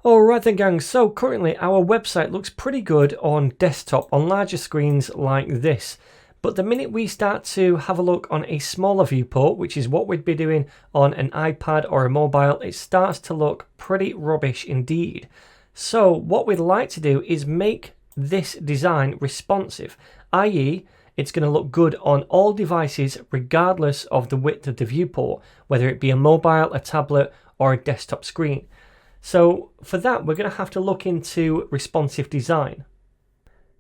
Alright then gang, so currently our website looks pretty good on desktop on larger screens like this. But the minute we start to have a look on a smaller viewport, which is what we'd be doing on an iPad or a mobile, it starts to look pretty rubbish indeed. So what we'd like to do is make this design responsive, i.e. it's going to look good on all devices regardless of the width of the viewport, whether it be a mobile, a tablet or a desktop screen. So for that, we're going to have to look into responsive design.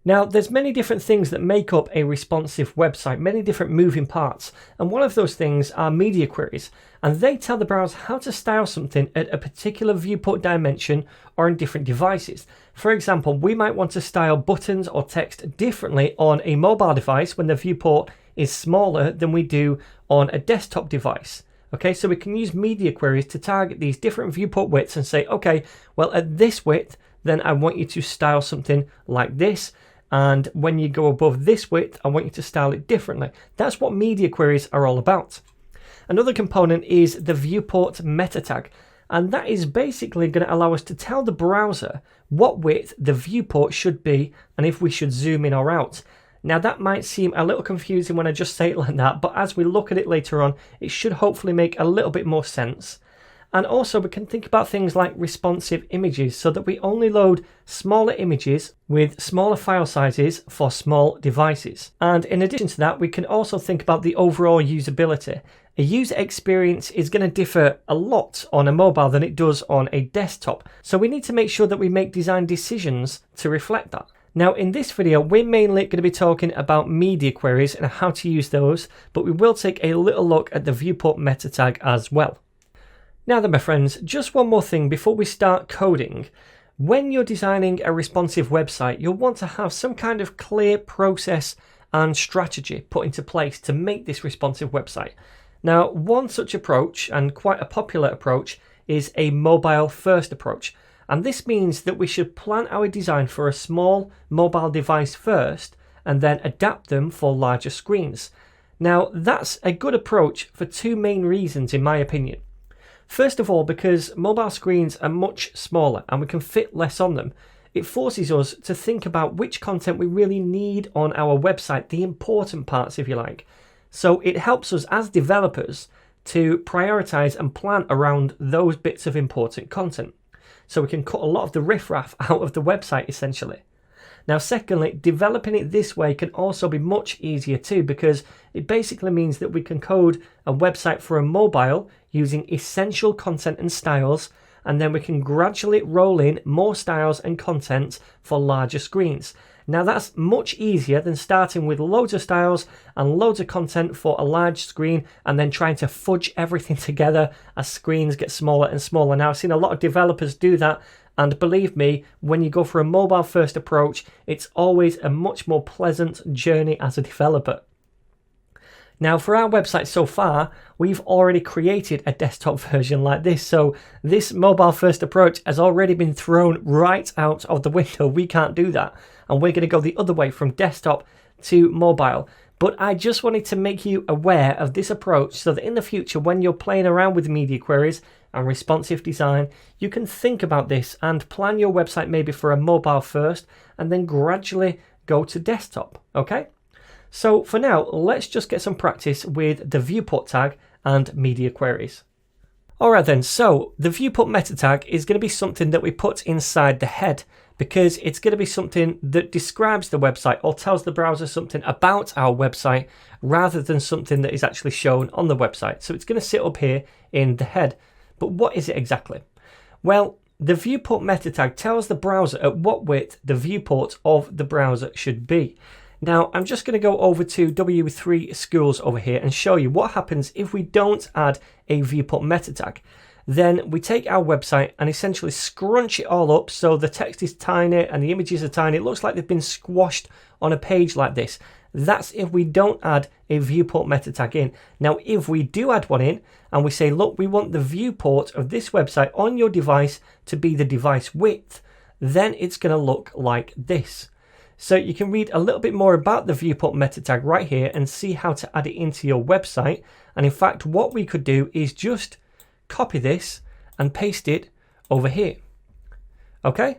Now, there's many different things that make up a responsive website, many different moving parts, and one of those things are media queries, and they tell the browser how to style something at a particular viewport dimension or on different devices. For example, we might want to style buttons or text differently on a mobile device when the viewport is smaller than we do on a desktop device. Okay, so we can use media queries to target these different viewport widths and say, okay, well at this width, then I want you to style something like this. And when you go above this width, I want you to style it differently. That's what media queries are all about. Another component is the Viewport Meta Tag. And that is basically going to allow us to tell the browser what width the viewport should be and if we should zoom in or out. Now that might seem a little confusing when I just say it like that, but as we look at it later on, it should hopefully make a little bit more sense. And also we can think about things like responsive images so that we only load smaller images with smaller file sizes for small devices. And in addition to that, we can also think about the overall usability. A user experience is going to differ a lot on a mobile than it does on a desktop. So we need to make sure that we make design decisions to reflect that. Now in this video, we're mainly going to be talking about media queries and how to use those, but we will take a little look at the Viewport Meta Tag as well. Now then my friends, just one more thing before we start coding. When you're designing a responsive website, you'll want to have some kind of clear process and strategy put into place to make this responsive website. Now one such approach, and quite a popular approach, is a mobile-first approach. And this means that we should plan our design for a small mobile device first and then adapt them for larger screens. Now that's a good approach for two main reasons in my opinion. First of all, because mobile screens are much smaller and we can fit less on them. It forces us to think about which content we really need on our website, the important parts if you like. So it helps us as developers to prioritize and plan around those bits of important content. So we can cut a lot of the riffraff out of the website essentially. Now secondly, developing it this way can also be much easier too, because it basically means that we can code a website for a mobile using essential content and styles, and then we can gradually roll in more styles and content for larger screens. Now that's much easier than starting with loads of styles and loads of content for a large screen and then trying to fudge everything together as screens get smaller and smaller. Now I've seen a lot of developers do that, and believe me, when you go for a mobile first approach, it's always a much more pleasant journey as a developer. Now for our website so far, we've already created a desktop version like this, so this mobile first approach has already been thrown right out of the window. We can't do that, and we're going to go the other way from desktop to mobile. But I just wanted to make you aware of this approach so that in the future when you're playing around with media queries and responsive design, you can think about this and plan your website maybe for a mobile first and then gradually go to desktop, okay? So for now, let's just get some practice with the viewport tag and media queries. Alright then, so the viewport meta tag is going to be something that we put inside the head, because it's going to be something that describes the website or tells the browser something about our website rather than something that is actually shown on the website. So it's going to sit up here in the head. But what is it exactly? Well, the viewport meta tag tells the browser at what width the viewport of the browser should be. Now, I'm just going to go over to W3 Schools over here and show you what happens if we don't add a viewport meta tag. Then we take our website and essentially scrunch it all up so the text is tiny and the images are tiny. It looks like they've been squashed on a page like this. That's if we don't add a viewport meta tag in. Now, if we do add one in and we say, look, we want the viewport of this website on your device to be the device width, then it's going to look like this. So you can read a little bit more about the viewport meta tag right here and see how to add it into your website. And in fact, what we could do is just copy this and paste it over here. Okay,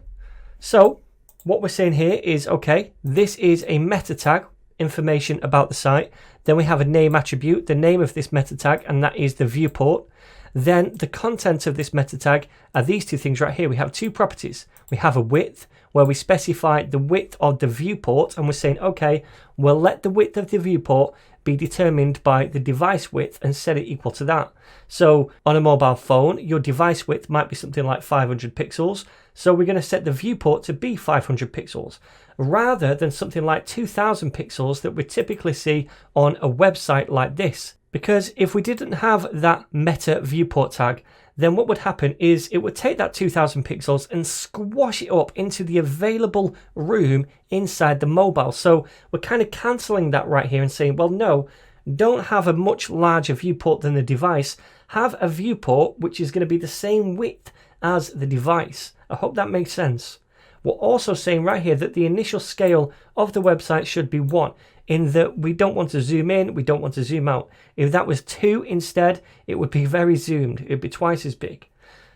so what we're saying here is, okay, this is a meta tag, information about the site. Then we have a name attribute, the name of this meta tag, and that is the viewport. Then the content of this meta tag are these two things right here. We have two properties. We have a width, where we specify the width of the viewport, and we're saying, okay, we'll let the width of the viewport be determined by the device width and set it equal to that. So on a mobile phone, your device width might be something like 500 pixels. So we're going to set the viewport to be 500 pixels rather than something like 2000 pixels that we typically see on a website like this. Because if we didn't have that meta viewport tag, then what would happen is it would take that 2000 pixels and squash it up into the available room inside the mobile. So we're kind of cancelling that right here and saying, well, no, don't have a much larger viewport than the device. Have a viewport which is going to be the same width as the device. I hope that makes sense. We're also saying right here that the initial scale of the website should be 1, in that we don't want to zoom in, we don't want to zoom out. If that was 2 instead, it would be very zoomed. It would be twice as big.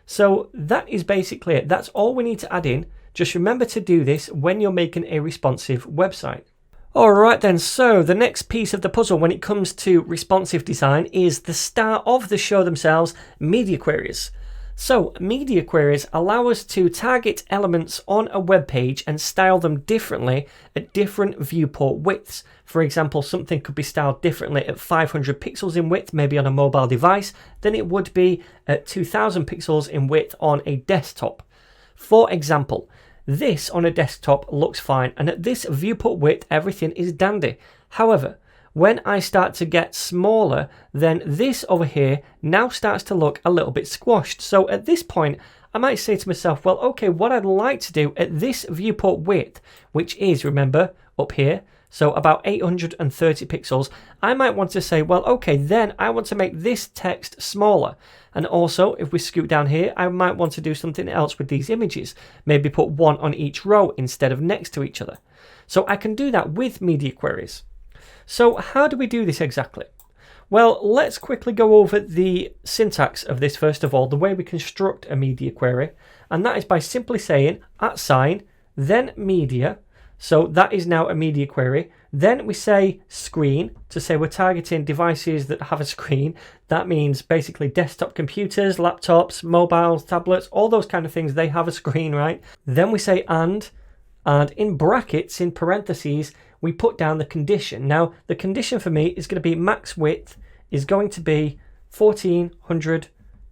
So that is basically it. That's all we need to add in. Just remember to do this when you're making a responsive website. Alright then, so the next piece of the puzzle when it comes to responsive design is the star of the show themselves, media queries. So media queries allow us to target elements on a web page and style them differently at different viewport widths. For example, something could be styled differently at 500 pixels in width, maybe on a mobile device, than it would be at 2000 pixels in width on a desktop. For example, this on a desktop looks fine, and at this viewport width, everything is dandy. However, when I start to get smaller, then this over here now starts to look a little bit squashed. So at this point, I might say to myself, well, okay, what I'd like to do at this viewport width, which is, remember, up here, so about 830 pixels, I might want to say, well, okay, then I want to make this text smaller. And also, if we scoot down here, I might want to do something else with these images. Maybe put one on each row instead of next to each other. So I can do that with media queries. So how do we do this exactly? Well, let's quickly go over the syntax of this first of all, the way we construct a media query. And that is by simply saying @, then media. So that is now a media query. Then we say screen to say we're targeting devices that have a screen. That means basically desktop computers, laptops, mobiles, tablets, all those kind of things, they have a screen, right? Then we say and in brackets, in parentheses, we put down the condition. Now, the condition for me is going to be max width is going to be 1400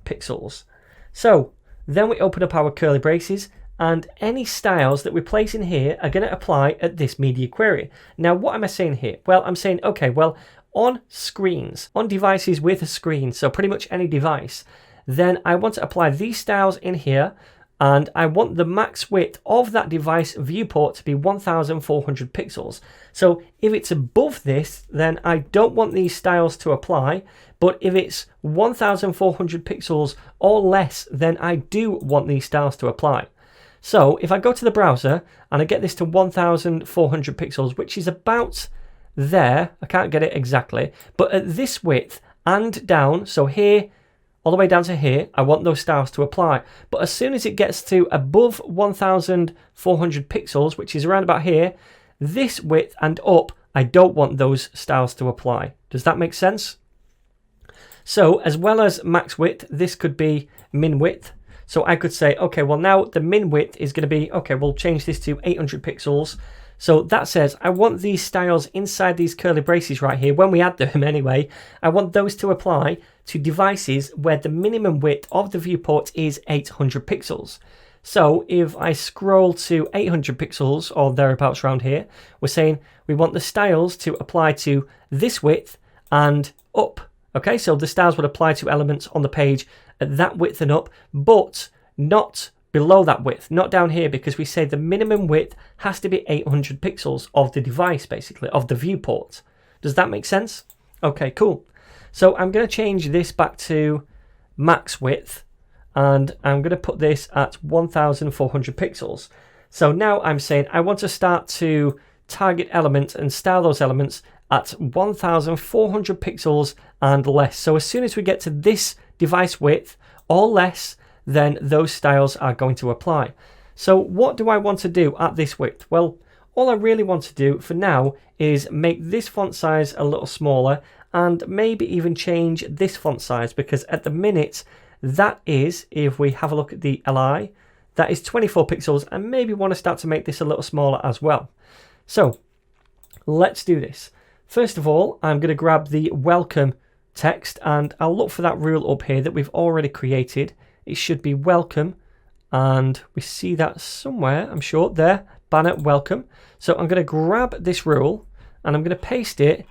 pixels. So then we open up our curly braces, and any styles that we place in here are going to apply at this media query. Now, what am I saying here? Well, I'm saying, okay, well, on screens, on devices with a screen, so pretty much any device, then I want to apply these styles in here, and I want the max width of that device viewport to be 1400 pixels. So if it's above this, then I don't want these styles to apply, but if it's 1400 pixels or less, then I do want these styles to apply. So if I go to the browser and I get this to 1400 pixels, which is about there, I can't get it exactly, but at this width and down, so here, all the way down to here, I want those styles to apply. But as soon as it gets to above 1400 pixels, which is around about here, this width and up, I don't want those styles to apply. Does that make sense? So as well as max width, this could be min width. So I could say, okay, well now the min width is going to be, okay, we'll change this to 800 pixels. So that says I want these styles inside these curly braces right here, when we add them anyway, I want those to apply to devices where the minimum width of the viewport is 800 pixels. So if I scroll to 800 pixels or thereabouts around here, we're saying we want the styles to apply to this width and up. Okay, so the styles would apply to elements on the page at that width and up, but not below that width, not down here, because we say the minimum width has to be 800 pixels of the device, basically, of the viewport. Does that make sense? Okay, cool. So I'm going to change this back to max width, and I'm going to put this at 1400 pixels. So now I'm saying I want to start to target elements and style those elements at 1400 pixels and less. So as soon as we get to this device width or less, then those styles are going to apply. So what do I want to do at this width? Well, all I really want to do for now is make this font size a little smaller and maybe even change this font size, because at the minute that is, if we have a look at the LI, that is 24 pixels, and maybe want to start to make this a little smaller as well. So let's do this. First of all, I'm going to grab the welcome text and I'll look for that rule up here that we've already created. It should be welcome, and we see that somewhere, I'm sure, there, banner welcome. So I'm going to grab this rule and I'm going to paste it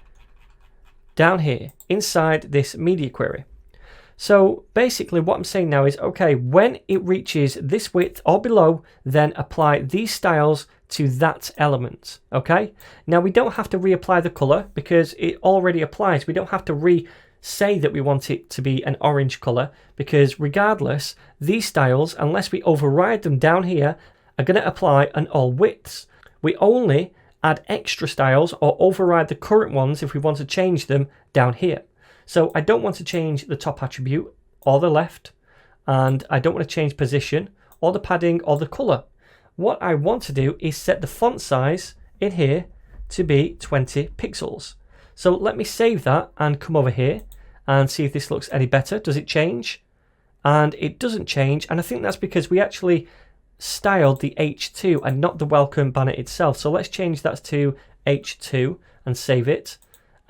down here inside this media query. So basically what I'm saying now is, okay, when it reaches this width or below, then apply these styles to that element. Okay, now we don't have to reapply the color because it already applies. We don't have to say that we want it to be an orange color, because regardless, these styles, unless we override them down here, are going to apply on all widths. We only add extra styles or override the current ones if we want to change them down here. So I don't want to change the top attribute or the left, and I don't want to change position or the padding or the color. What I want to do is set the font size in here to be 20 pixels. So let me save that and come over here and see if this looks any better. Does it change? And it doesn't change, and I think that's because we actually styled the H2 and not the welcome banner itself. So let's change that to H2 and save it.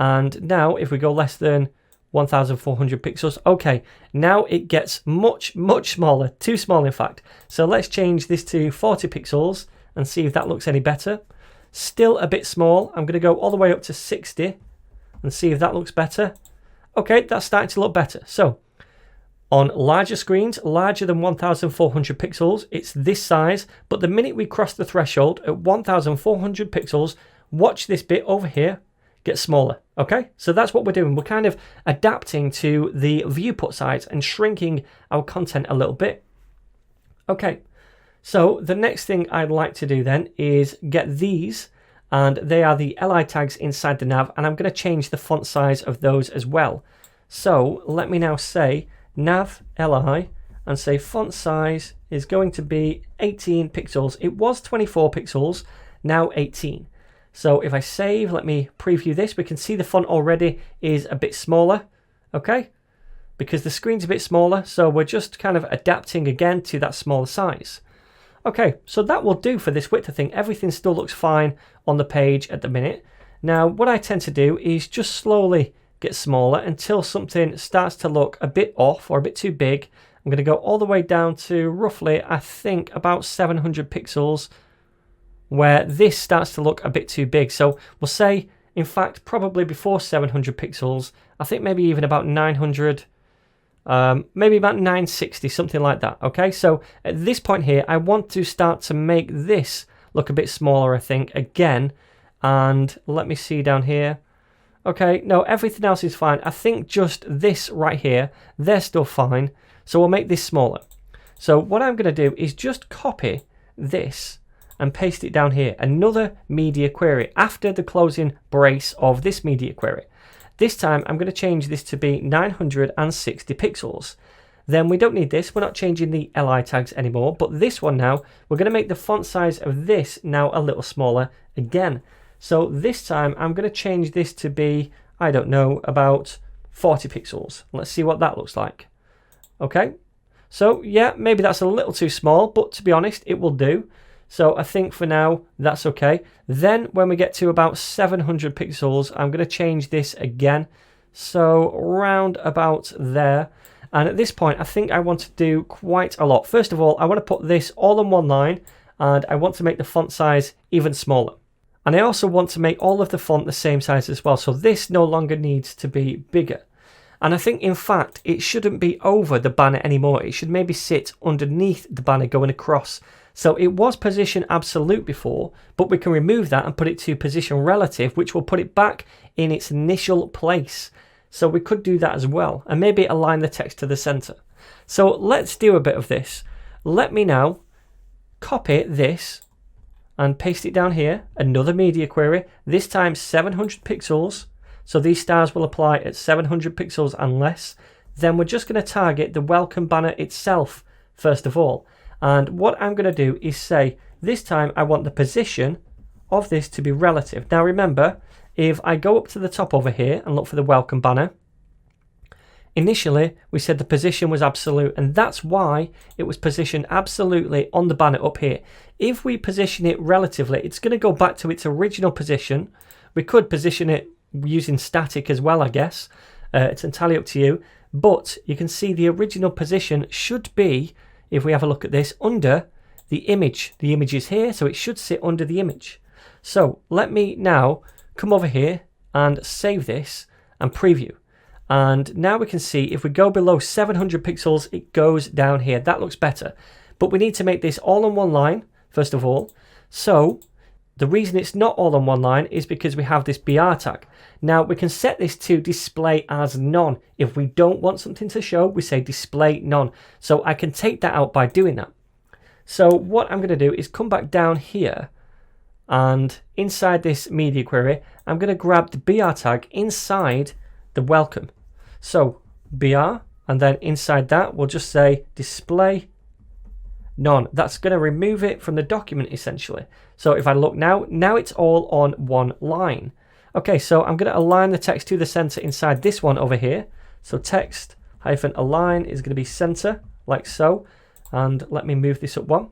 And now if we go less than 1400 pixels, okay, now it gets much smaller, too small in fact. So let's change this to 40 pixels and see if that looks any better. Still a bit small. I'm going to go all the way up to 60 and see if that looks better. Okay, that's starting to look better. So on larger screens, larger than 1400 pixels, it's this size, but the minute we cross the threshold at 1400 pixels, watch this bit over here get smaller. Okay, so that's what we're doing. We're kind of adapting to the viewport size and shrinking our content a little bit. Okay, so the next thing I'd like to do then is get these, and they are the LI tags inside the nav, and I'm going to change the font size of those as well. So let me now say nav LI and say font size is going to be 18 pixels. It was 24 pixels, now 18. So if I save, let me preview this, we can see the font already is a bit smaller, okay? Because the screen's a bit smaller, so we're just kind of adapting again to that smaller size. Okay, so that will do for this width, I think. Everything still looks fine on the page at the minute. Now, what I tend to do is just slowly get smaller until something starts to look a bit off or a bit too big. I'm going to go all the way down to roughly, I think, about 700 pixels, where this starts to look a bit too big. So we'll say, in fact, probably before 700 pixels, I think maybe even about 900, maybe about 960, something like that. Okay, so at this point here, I want to start to make this look a bit smaller, I think, again. And let me see down here. Okay, no, everything else is fine. I think just this right here, they're still fine. So we'll make this smaller. So what I'm going to do is just copy this and paste it down here. Another media query after the closing brace of this media query. This time I'm going to change this to be 960 pixels. Then we don't need this. We're not changing the LI tags anymore. But this one now, we're going to make the font size of this now a little smaller again. So this time I'm going to change this to be, I don't know, about 40 pixels. Let's see what that looks like. Okay. So yeah, maybe that's a little too small, but to be honest, it will do. So I think for now, that's okay. Then when we get to about 700 pixels, I'm going to change this again. So round about there. And at this point, I think I want to do quite a lot. First of all, I want to put this all on one line, and I want to make the font size even smaller. And I also want to make all of the font the same size as well. So this no longer needs to be bigger. And I think, in fact, it shouldn't be over the banner anymore. It should maybe sit underneath the banner going across. So it was position absolute before, but we can remove that and put it to position relative, which will put it back in its initial place. So we could do that as well, and maybe align the text to the center. So let's do a bit of this. Let me now copy this and paste it down here. Another media query, this time 700 pixels. So these stars will apply at 700 pixels and less. Then we're just going to target the welcome banner itself, first of all. And what I'm going to do is say, this time I want the position of this to be relative. Now remember, if I go up to the top over here and look for the welcome banner, initially we said the position was absolute, and that's why it was positioned absolutely on the banner up here. If we position it relatively, it's going to go back to its original position. We could position it using static as well, I guess. It's entirely up to you. But you can see the original position should be, if we have a look at this, under the image. The image is here, so it should sit under the image. So let me now come over here and save this and preview. And now we can see if we go below 700 pixels, it goes down here. That looks better. But we need to make this all on one line, first of all. So the reason it's not all on one line is because we have this BR tag. Now we can set this to display as none. If we don't want something to show, we say display none. So I can take that out by doing that. So what I'm going to do is come back down here, and inside this media query, I'm going to grab the BR tag inside the welcome. So BR, and then inside that we'll just say display none. That's going to remove it from the document essentially. So if I look now it's all on one line. Okay, so I'm going to align the text to the center inside this one over here. So text hyphen align is going to be center, like so. And let me move this up one.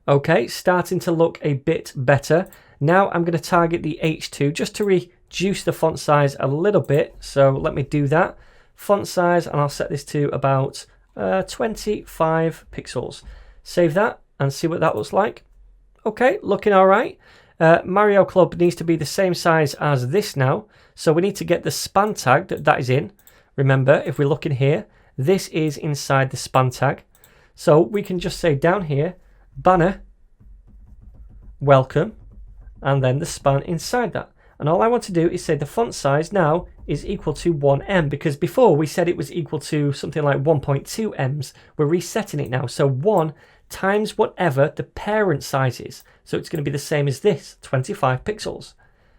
Okay, starting to look a bit better. Now I'm going to target the H2 just to reduce the font size a little bit. So let me do that. Font size, and I'll set this to about 25 pixels. Save that and see what that looks like. Okay, looking all right. Mario Club needs to be the same size as this now. So we need to get the span tag that is in. Remember, if we look in here, this is inside the span tag. So we can just say down here, banner, welcome, and then the span inside that. And all I want to do is say the font size now is equal to 1em, because before we said it was equal to something like 1.2 ems. We're resetting it now. So 1 times whatever the parent size is. So it's going to be the same as this, 25 pixels.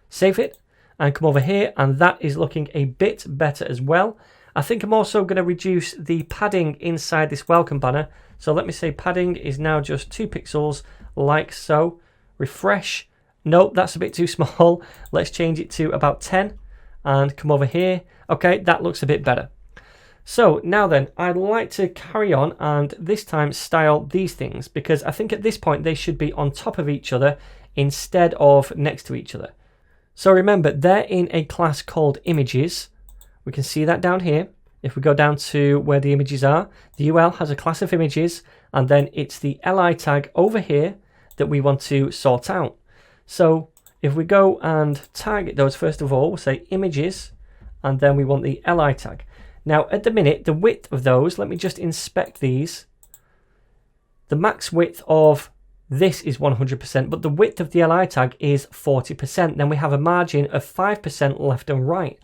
Save it and come over here, and that is looking a bit better as well. I think I'm also going to reduce the padding inside this welcome banner. So let me say padding is now just 2 pixels, like so. Refresh. Nope, that's a bit too small. Let's change it to about 10 and come over here. Okay, that looks a bit better. So now then, I'd like to carry on and this time style these things, because I think at this point they should be on top of each other instead of next to each other. So remember, they're in a class called images. We can see that down here. If we go down to where the images are, the UL has a class of images, and then it's the li tag over here that we want to sort out. So if we go and target those, first of all, we'll say images, and then we want the li tag. Now at the minute, the width of those, let me just inspect these. The max width of this is 100%, but the width of the li tag is 40%. Then we have a margin of 5% left and right.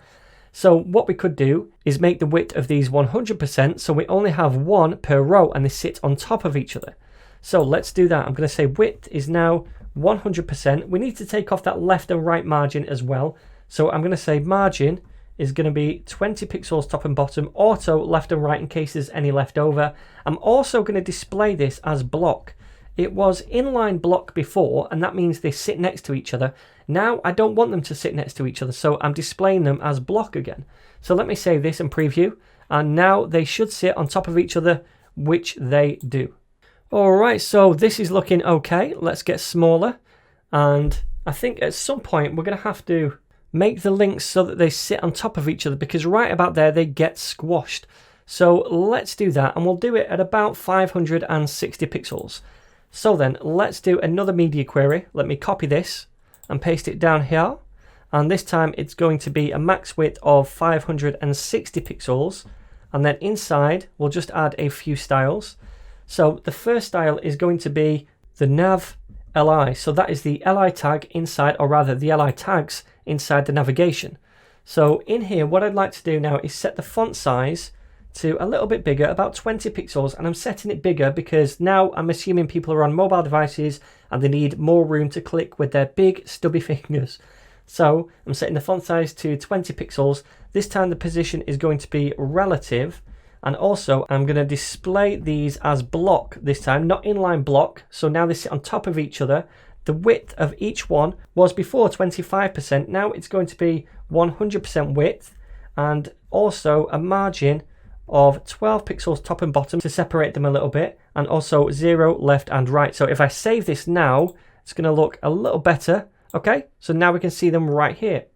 So what we could do is make the width of these 100%, so we only have one per row and they sit on top of each other. So let's do that. I'm going to say width is now 100%. We need to take off that left and right margin as well. So I'm going to say margin is going to be 20 pixels top and bottom, auto left and right in case there's any left over. I'm also going to display this as block. It was inline block before, and that means they sit next to each other. Now I don't want them to sit next to each other, so I'm displaying them as block again. So let me save this and preview, and now they should sit on top of each other, which they do. Alright, so this is looking okay. Let's get smaller, and I think at some point we're going to have to make the links so that they sit on top of each other, because right about there they get squashed. So let's do that, and we'll do it at about 560 pixels. So then let's do another media query. Let me copy this and paste it down here, and this time it's going to be a max width of 560 pixels, and then inside we'll just add a few styles. So the first style is going to be the nav li, so that is the li tag inside, or rather the li tags inside the navigation. So in here what I'd like to do now is set the font size to a little bit bigger, about 20 pixels, and I'm setting it bigger because now I'm assuming people are on mobile devices and they need more room to click with their big stubby fingers. So I'm setting the font size to 20 pixels. This time the position is going to be relative, And also I'm going to display these as block this time, not inline block. So now they sit on top of each other. The width of each one was before 25%. Now it's going to be 100% width, and also a margin of 12 pixels top and bottom to separate them a little bit, and also 0 left and right. So if I save this now, it's going to look a little better. Okay, so now we can see them right here.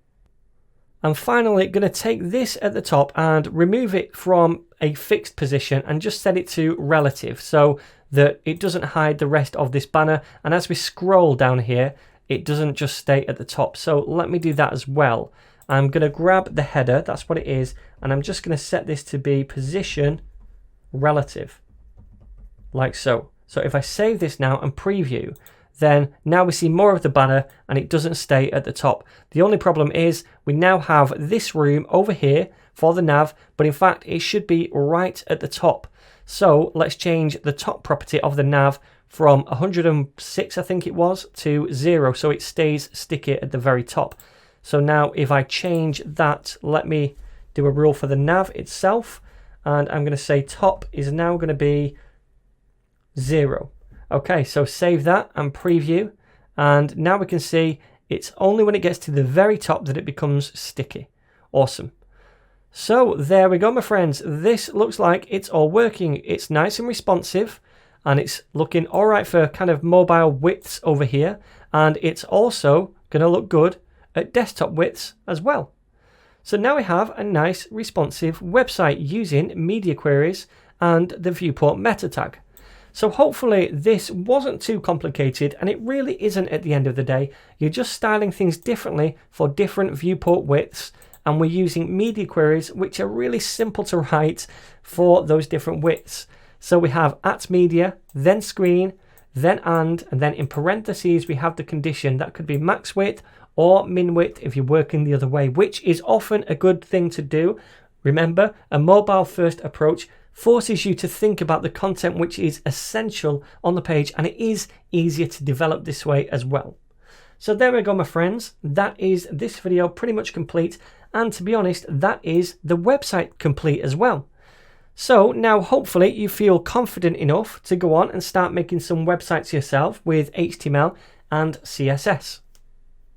And finally, going to take this at the top and remove it from a fixed position and just set it to relative so that it doesn't hide the rest of this banner. And as we scroll down here, it doesn't just stay at the top. So let me do that as well. I'm going to grab the header, that's what it is, and I'm just going to set this to be position relative, like so. So if I save this now and preview, then now we see more of the banner and it doesn't stay at the top. The only problem is we now have this room over here for the nav, but in fact it should be right at the top. So let's change the top property of the nav from 106, I think it was, to 0, so it stays sticky at the very top. So now if I change that, let me do a rule for the nav itself, and I'm going to say top is now going to be 0. Okay, so save that and preview, and now we can see it's only when it gets to the very top that it becomes sticky. Awesome. So there we go, my friends. This looks like it's all working. It's nice and responsive, and it's looking all right for kind of mobile widths over here, and it's also going to look good at desktop widths as well. So now we have a nice responsive website using media queries and the Viewport Meta Tag. So hopefully this wasn't too complicated, and it really isn't at the end of the day. You're just styling things differently for different viewport widths, and we're using media queries which are really simple to write for those different widths. So we have @media, then screen, then and then in parentheses we have the condition. That could be max width or min width if you're working the other way, which is often a good thing to do. Remember, a mobile first approach forces you to think about the content which is essential on the page, and it is easier to develop this way as well. So there we go, my friends. That is this video pretty much complete, and to be honest, that is the website complete as well. So now hopefully you feel confident enough to go on and start making some websites yourself with HTML and CSS.